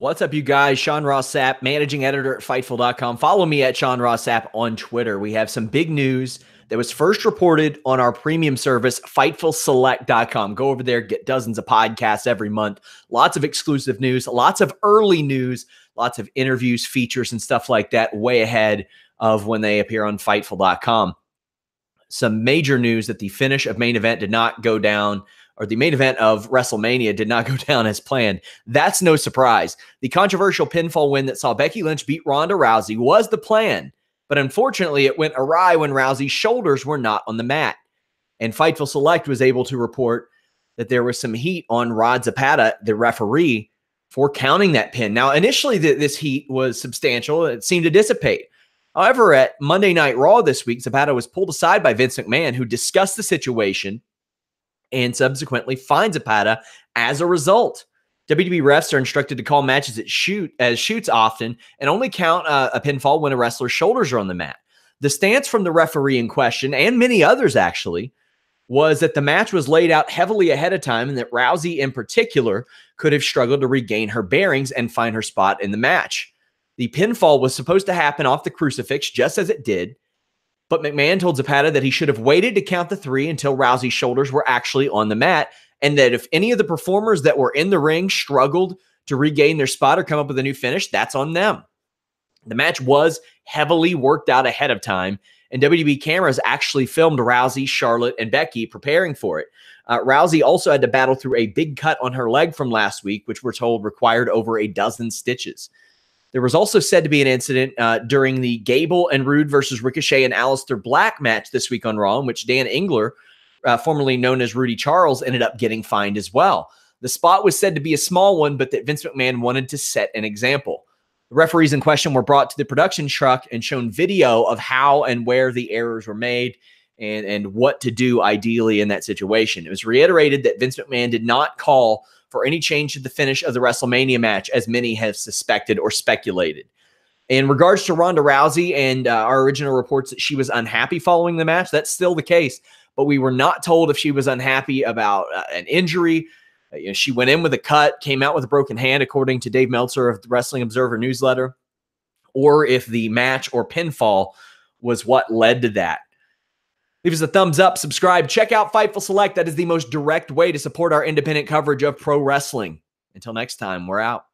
What's up, you guys? Sean Ross Sapp, managing editor at Fightful.com. Follow me at Sean Ross Sapp on Twitter. We have some big news that was first reported on our premium service, FightfulSelect.com. Go over there, get dozens of podcasts every month. Lots of exclusive news, lots of early news, lots of interviews, features, and stuff like that way ahead of when they appear on Fightful.com. Some major news that the finish of main event did not go down, or the main event of WrestleMania did not go down as planned. That's no surprise. The controversial pinfall win that saw Becky Lynch beat Ronda Rousey was the plan, but unfortunately it went awry when Rousey's shoulders were not on the mat. And Fightful Select was able to report that there was some heat on Rod Zapata, the referee, for counting that pin. Now, initially this heat was substantial. It seemed to dissipate. However, at Monday Night Raw this week, Zapata was pulled aside by Vince McMahon, who discussed the situation and subsequently fined Zapata as a result. WWE refs are instructed to call matches as shoots often and only count a pinfall when a wrestler's shoulders are on the mat. The stance from the referee in question, and many others actually, was that the match was laid out heavily ahead of time and that Rousey in particular could have struggled to regain her bearings and find her spot in the match. The pinfall was supposed to happen off the crucifix, just as it did, but McMahon told Zapata that he should have waited to count the three until Rousey's shoulders were actually on the mat, and that if any of the performers that were in the ring struggled to regain their spot or come up with a new finish, that's on them. The match was heavily worked out ahead of time, and WWE cameras actually filmed Rousey, Charlotte, and Becky preparing for it. Rousey also had to battle through a big cut on her leg from last week, which we're told required over a dozen stitches. There was also said to be an incident during the Gable and Rude versus Ricochet and Aleister Black match this week on Raw, in which Dan Engler, formerly known as Rudy Charles, ended up getting fined as well. The spot was said to be a small one, but that Vince McMahon wanted to set an example. The referees in question were brought to the production truck and shown video of how and where the errors were made and what to do ideally in that situation. It was reiterated that Vince McMahon did not call for any change to the finish of the WrestleMania match, as many have suspected or speculated. In regards to Ronda Rousey and our original reports that she was unhappy following the match, that's still the case, but we were not told if she was unhappy about an injury. She went in with a cut, came out with a broken hand, according to Dave Meltzer of the Wrestling Observer newsletter, or if the match or pinfall was what led to that. Leave us a thumbs up, subscribe, check out Fightful Select. That is the most direct way to support our independent coverage of pro wrestling. Until next time, we're out.